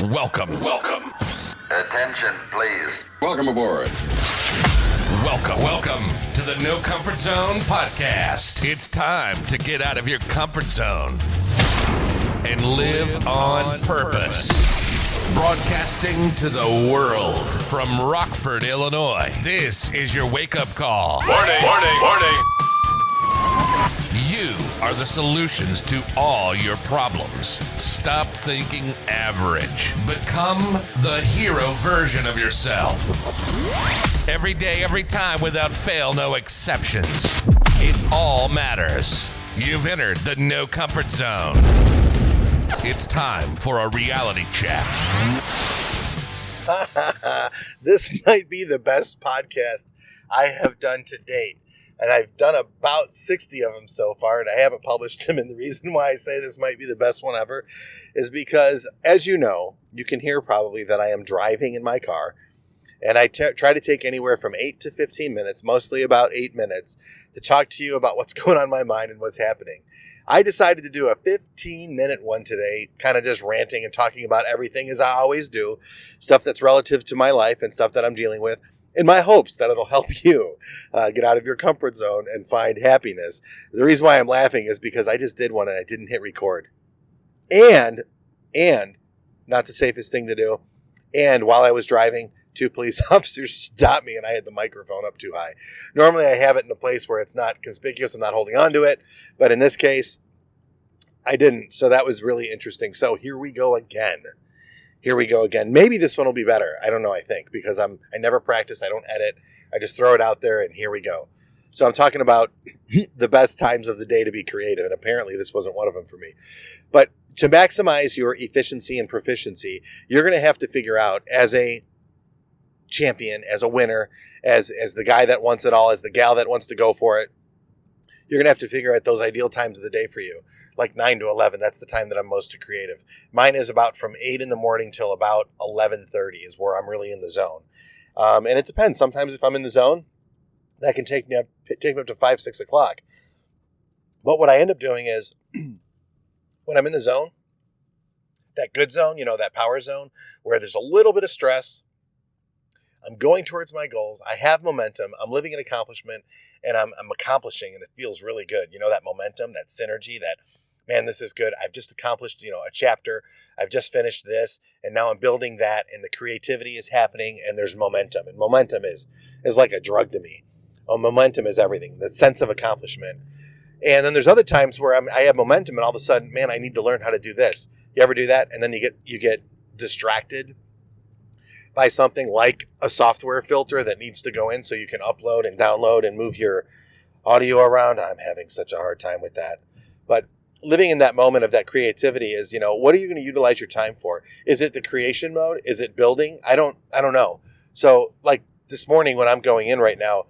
Welcome. Attention, please. Welcome aboard. Welcome to the No Comfort Zone podcast. It's time to get out of your comfort zone and live on purpose. Broadcasting to the world from Rockford, Illinois. This is your wake-up call. Warning. You are the solutions to all your problems. Stop thinking average. Become the hero version of yourself. Every day, every time, without fail, no exceptions. It all matters. You've entered the No Comfort Zone. It's time for a reality check. This might be the best podcast I have done to date. And I've done about 60 of them so far, and I haven't published them. And the reason why I say this might be the best one ever is because, as you know, you can hear probably that I am driving in my car. And I try to take anywhere from 8 to 15 minutes, mostly about 8 minutes, to talk to you about what's going on in my mind and what's happening. I decided to do a 15-minute one today, kind of just ranting and talking about everything as I always do, stuff that's relative to my life and stuff that I'm dealing with, in my hopes that it'll help you get out of your comfort zone and find happiness. The reason why I'm laughing is because I just did one and I didn't hit record. And, not the safest thing to do, and while I was driving, 2 police officers stopped me and I had the microphone up too high. Normally I have it in a place where it's not conspicuous, I'm not holding on to it, but in this case, I didn't. So that was really interesting. So here we go again. Maybe this one will be better. I don't know, I think, because I never practice, I don't edit, I just throw it out there and here we go. So I'm talking about the best times of the day to be creative, and apparently this wasn't one of them for me. But to maximize your efficiency and proficiency, you're going to have to figure out, as a champion, as a winner, as the guy that wants it all, as the gal that wants to go for it, you're going to have to figure out those ideal times of the day for you. Like 9 to 11, that's the time that I'm most creative. Mine is about from 8 in the morning till about 11:30 is where I'm really in the zone. And it depends. Sometimes if I'm in the zone, that can take me up to 5, 6 o'clock. But what I end up doing is, when I'm in the zone, that good zone, that power zone, where there's a little bit of stress, I'm going towards my goals, I have momentum, I'm living an accomplishment, and I'm accomplishing, and it feels really good. That momentum, that synergy, that, man, this is good. I've just accomplished, a chapter. I've just finished this, and now I'm building that, and the creativity is happening, and there's momentum. And momentum is like a drug to me. Momentum is everything, that sense of accomplishment. And then there's other times where I have momentum, and all of a sudden, man, I need to learn how to do this. You ever do that? And then you get distracted by something like a software filter that needs to go in so you can upload and download and move your audio around. I'm having such a hard time with that. But living in that moment of that creativity is, what are you going to utilize your time for? Is it the creation mode? Is it building? I don't know. So like this morning when I'm going in right now,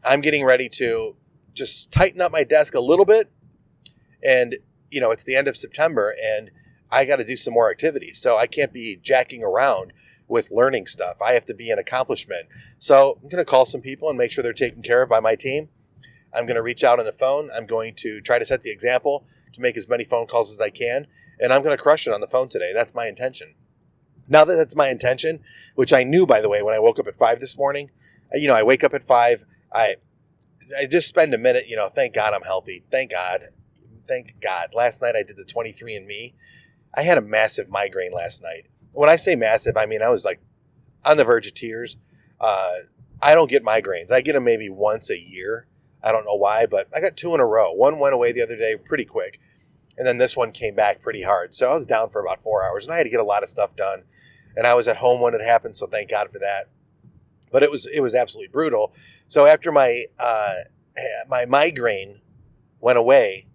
I'm getting ready to just tighten up my desk a little bit. And, it's the end of September and I got to do some more activities. So I can't be jacking around with learning stuff. I have to be an accomplishment. So I'm going to call some people and make sure they're taken care of by my team. I'm going to reach out on the phone. I'm going to try to set the example to make as many phone calls as I can. And I'm going to crush it on the phone today. That's my intention. Now that that's my intention, which I knew, by the way, when I woke up at 5 this morning, I wake up at 5. I just spend a minute, thank God I'm healthy. Thank God. Last night I did the 23andMe. I had a massive migraine last night. When I say massive, I mean I was like on the verge of tears. I don't get migraines. I get them maybe once a year. I don't know why, but I got 2 in a row. One went away the other day pretty quick, and then this one came back pretty hard. So I was down for about 4 hours, and I had to get a lot of stuff done. And I was at home when it happened, so thank God for that. But it was absolutely brutal. So after my migraine went away,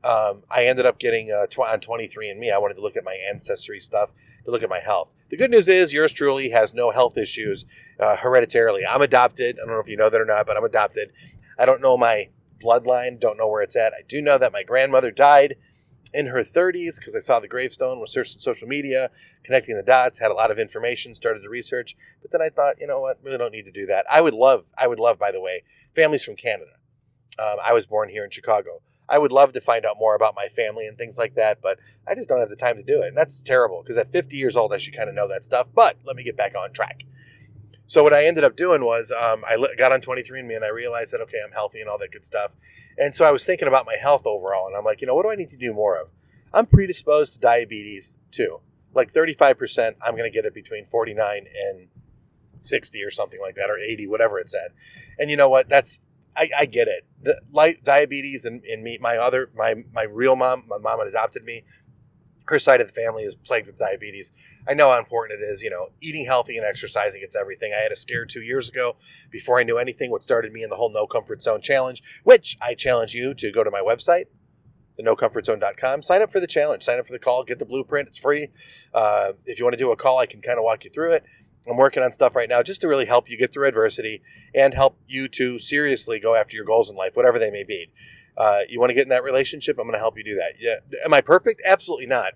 I ended up getting on 23andMe. I wanted to look at my ancestry stuff, to look at my health. The good news is yours truly has no health issues hereditarily. I'm adopted. I don't know if you know that or not, but I'm adopted. I don't know my bloodline, don't know where it's at. I do know that my grandmother died in her 30s because I saw the gravestone, was searching social media, connecting the dots, had a lot of information, started to research. But then I thought, you know what, really don't need to do that. I would love, by the way, families from Canada. I was born here in Chicago. I would love to find out more about my family and things like that, but I just don't have the time to do it. And that's terrible because at 50 years old, I should kind of know that stuff. But let me get back on track. So what I ended up doing was got on 23andMe and I realized that, okay, I'm healthy and all that good stuff. And so I was thinking about my health overall. And I'm like, what do I need to do more of? I'm predisposed to diabetes too. Like 35%, I'm going to get it between 49 and 60 or something like that, or 80, whatever it said. And you know what? I get it. Diabetes and me, my real mom, my mom that adopted me, her side of the family is plagued with diabetes. I know how important it is. Eating healthy and exercising, it's everything. I had a scare 2 years ago before I knew anything. What started me in the whole No Comfort Zone challenge, which I challenge you to go to my website, thenocomfortzone.com. Sign up for the challenge. Sign up for the call. Get the blueprint. It's free. If you want to do a call, I can kind of walk you through it. I'm working on stuff right now just to really help you get through adversity and help you to seriously go after your goals in life, whatever they may be. You want to get in that relationship? I'm going to help you do that. Yeah. Am I perfect? Absolutely not.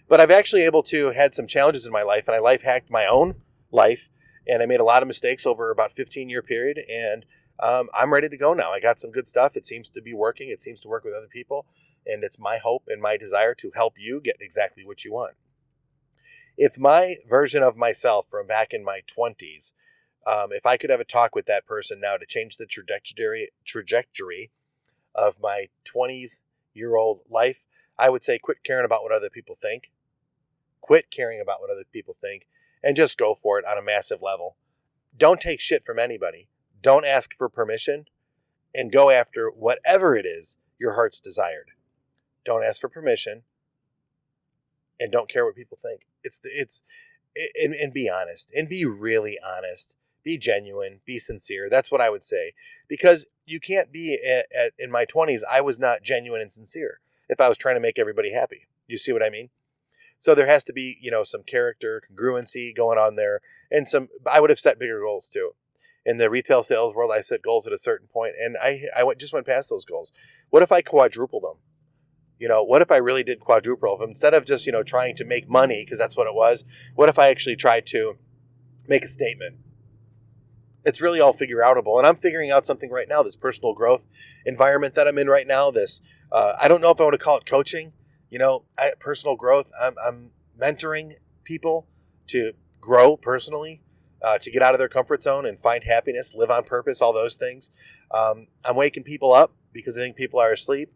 But I've actually had some challenges in my life, and I life hacked my own life, and I made a lot of mistakes over about 15-year period, and I'm ready to go now. I got some good stuff. It seems to be working. It seems to work with other people, and it's my hope and my desire to help you get exactly what you want. If my version of myself from back in my 20s, if I could have a talk with that person now to change the trajectory of my 20s-year-old life, I would say quit caring about what other people think. Quit caring about what other people think and just go for it on a massive level. Don't take shit from anybody. Don't ask for permission and go after whatever it is your heart's desired. Don't ask for permission and don't care what people think. And be honest and be really honest. Be genuine, be sincere. That's what I would say. Because you can't be in my 20s, I was not genuine and sincere if I was trying to make everybody happy. You see what I mean? So there has to be, some character, congruency going on there. And I would have set bigger goals too. In the retail sales world, I set goals at a certain point, and I just went past those goals. What if I quadrupled them? What if I really did quadruple them? Instead of just, trying to make money, because that's what it was, what if I actually tried to make a statement? It's really all figure outable. And I'm figuring out something right now, this personal growth environment that I'm in right now, I don't know if I want to call it coaching, personal growth. I'm mentoring people to grow personally, to get out of their comfort zone and find happiness, live on purpose, all those things. I'm waking people up because I think people are asleep.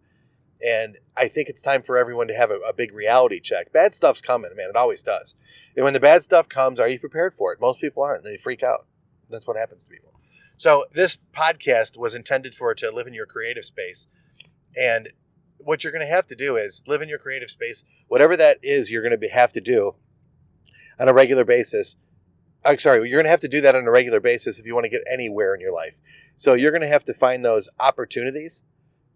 And I think it's time for everyone to have a big reality check. Bad stuff's coming, man. It always does. And when the bad stuff comes, are you prepared for it? Most people aren't. They freak out. That's what happens to people. So this podcast was intended to live in your creative space. And what you're going to have to do is live in your creative space. Whatever that is, you're going to have to do on a regular basis. You're going to have to do that on a regular basis if you want to get anywhere in your life. So you're going to have to find those opportunities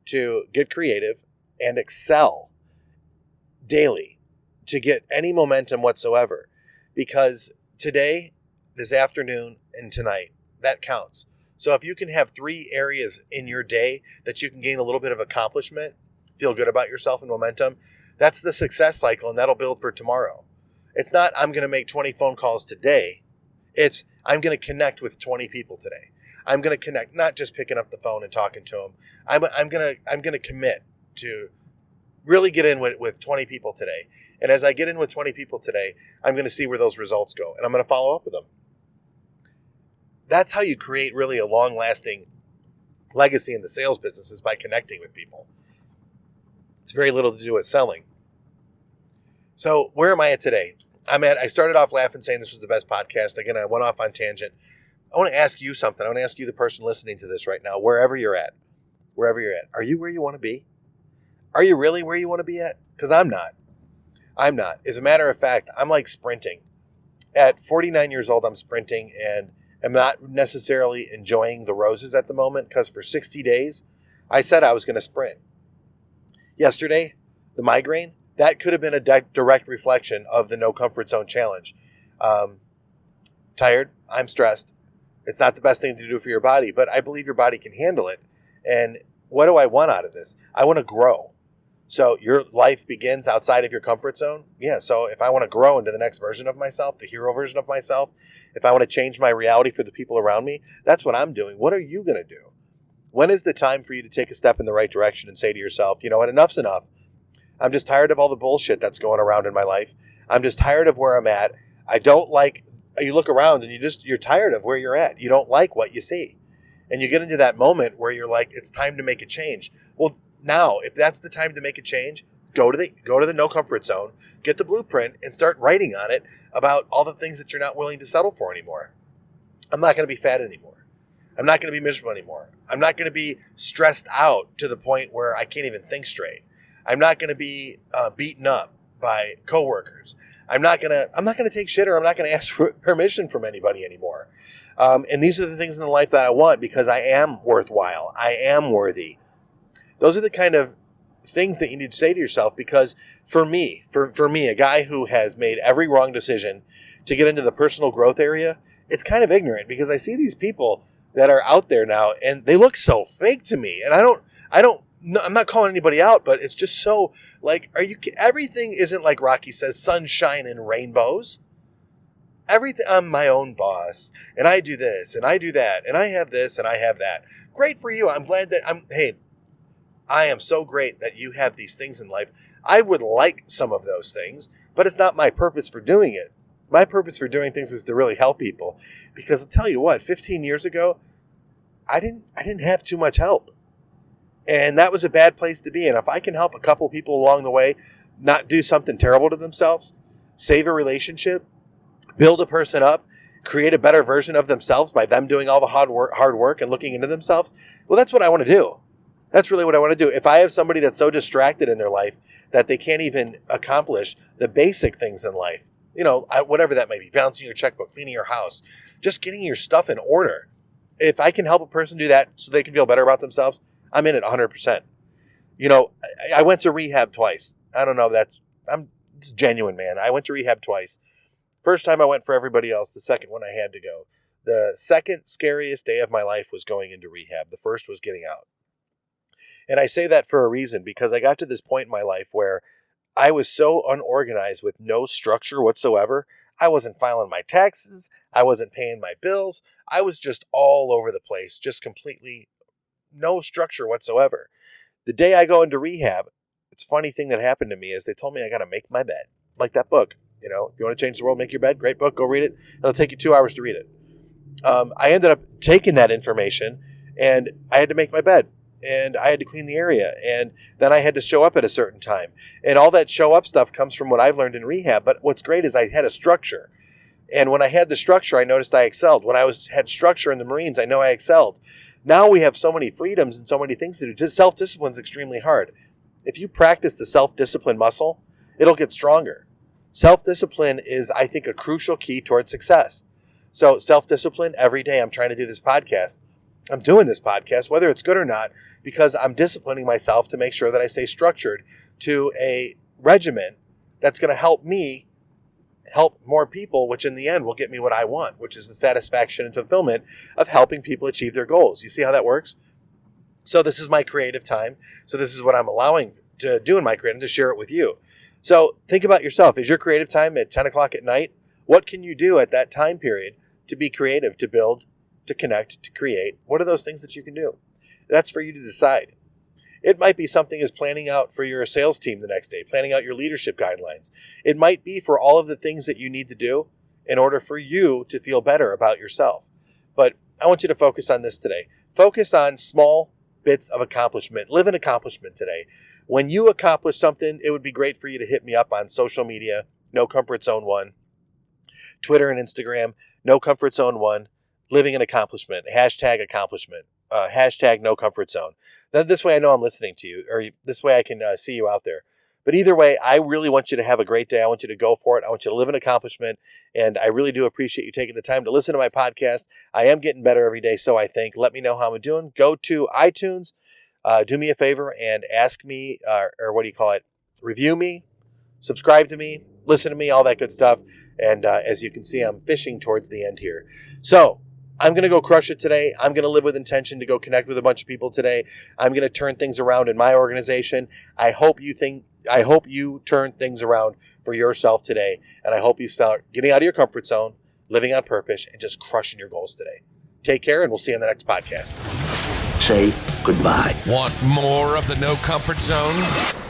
to get creative and excel daily to get any momentum whatsoever. Because today, this afternoon, and tonight, that counts. So if you can have 3 areas in your day that you can gain a little bit of accomplishment, feel good about yourself and momentum, that's the success cycle, and that'll build for tomorrow. It's not, I'm going to make 20 phone calls today. It's, I'm going to connect with 20 people today. I'm going to connect, not just picking up the phone and talking to them. I'm going to commit to really get in with 20 people today. And as I get in with 20 people today, I'm going to see where those results go, and I'm going to follow up with them. That's how you create really a long-lasting legacy in the sales business, is by connecting with people. It's very little to do with selling. So where am I at today? I started off laughing saying this was the best podcast. Again, I went off on tangent. I want to ask you something. I want to ask you, the person listening to this right now, wherever you're at, are you where you want to be? Are you really where you want to be at? Because I'm not. As a matter of fact, I'm like sprinting. At 49 years old, I'm sprinting, and I'm not necessarily enjoying the roses at the moment, because for 60 days, I said I was going to sprint. Yesterday, the migraine, that could have been a direct reflection of the No Comfort Zone challenge. Tired, I'm stressed. It's not the best thing to do for your body, but I believe your body can handle it. And what do I want out of this? I want to grow. So your life begins outside of your comfort zone. Yeah, so if I want to grow into the next version of myself, the hero version of myself, if I want to change my reality for the people around me, that's what I'm doing. What are you going to do? When is the time for you to take a step in the right direction and say to yourself, you know what, enough's enough. I'm just tired of all the bullshit that's going around in my life. I'm just tired of where I'm at. I don't like, you look around and you're tired of where you're at. You don't like what you see. And you get into that moment where you're like, it's time to make a change. Well, now, if that's the time to make a change, go to the no comfort zone, get the blueprint, and start writing on it about all the things that you're not willing to settle for anymore. I'm not going to be fat anymore. I'm not going to be miserable anymore. I'm not going to be stressed out to the point where I can't even think straight. I'm not going to be beaten up by coworkers. I'm not going to take shit, or I'm not going to ask for permission from anybody anymore. And these are the things in the life that I want because I am worthwhile. I am worthy. Those are the kind of things that you need to say to yourself, because for me, a guy who has made every wrong decision to get into the personal growth area, it's kind of ignorant, because I see these people that are out there now and they look so fake to me. And I'm not calling anybody out, but it's just so like, everything isn't like Rocky says, sunshine and rainbows. Everything, I'm my own boss, and I do this and I do that, and I have this and I have that. Great for you. I'm glad that I am so great that you have these things in life. I would like some of those things, but it's not my purpose for doing it. My purpose for doing things is to really help people, because I'll tell you what, 15 years ago, I didn't have too much help. And that was a bad place to be. And if I can help a couple people along the way not do something terrible to themselves, save a relationship, build a person up, create a better version of themselves by them doing all the hard work and looking into themselves, well, that's what I want to do. That's really what I want to do. If I have somebody that's so distracted in their life that they can't even accomplish the basic things in life, whatever that may be, balancing your checkbook, cleaning your house, just getting your stuff in order. If I can help a person do that so they can feel better about themselves, I'm in it 100%. I went to rehab twice. I don't know. I'm just genuine, man. I went to rehab twice. First time I went for everybody else. The second one I had to go. The second scariest day of my life was going into rehab. The first was getting out. And I say that for a reason, because I got to this point in my life where I was so unorganized with no structure whatsoever. I wasn't filing my taxes. I wasn't paying my bills. I was just all over the place, just completely no structure whatsoever. The day I go into rehab, it's a funny thing that happened to me is they told me I got to make my bed. Like that book, if you want to change the world, make your bed. Great book. Go read it. It'll take you 2 hours to read it. I ended up taking that information, and I had to make my bed, and I had to clean the area, and then I had to show up at a certain time. And all that show up stuff comes from what I've learned in rehab. But what's great is I had a structure. And when I had the structure, I noticed I excelled. When I had structure in the Marines, I know I excelled. Now we have so many freedoms and so many things to do. Self-discipline is extremely hard. If you practice the self-discipline muscle, it'll get stronger. Self-discipline is, I think, a crucial key towards success. So self-discipline, every day I'm trying to do this podcast. I'm doing this podcast, whether it's good or not, because I'm disciplining myself to make sure that I stay structured to a regimen that's going to help me help more people, which in the end will get me what I want, which is the satisfaction and fulfillment of helping people achieve their goals. You see how that works? So this is my creative time. So this is what I'm allowing to do in my creative, to share it with you. So think about yourself. Is your creative time at 10 o'clock at night? What can you do at that time period to be creative, to build, to connect, to create? What are those things that you can do? That's for you to decide. It might be something as planning out for your sales team the next day, planning out your leadership guidelines. It might be for all of the things that you need to do in order for you to feel better about yourself. But I want you to focus on this today. Focus on small bits of accomplishment. Live in accomplishment today. When you accomplish something, it would be great for you to hit me up on social media, No Comfort Zone 1, Twitter and Instagram, No Comfort Zone 1, Living in Accomplishment, hashtag accomplishment, hashtag No Comfort Zone. Then this way I know I'm listening to you, or this way I can see you out there. But either way, I really want you to have a great day. I want you to go for it. I want you to live in accomplishment. And I really do appreciate you taking the time to listen to my podcast. I am getting better every day, so I think. Let me know how I'm doing. Go to iTunes. Do me a favor and ask me, review me, subscribe to me, listen to me, all that good stuff. And as you can see, I'm fishing towards the end here. So I'm going to go crush it today. I'm going to live with intention to go connect with a bunch of people today. I'm going to turn things around in my organization. I hope you turn things around for yourself today. And I hope you start getting out of your comfort zone, living on purpose, and just crushing your goals today. Take care, and we'll see you on the next podcast. say goodbye. Want more of the No Comfort Zone?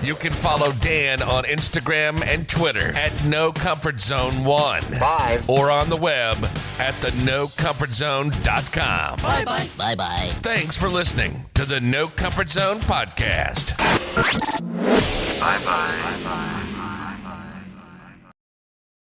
You can follow Dan on Instagram and Twitter at No Comfort Zone 1. Bye. Or on the web at thenocomfortzone.com. Bye-bye. Bye-bye. Thanks for listening to the No Comfort Zone podcast. Bye-bye.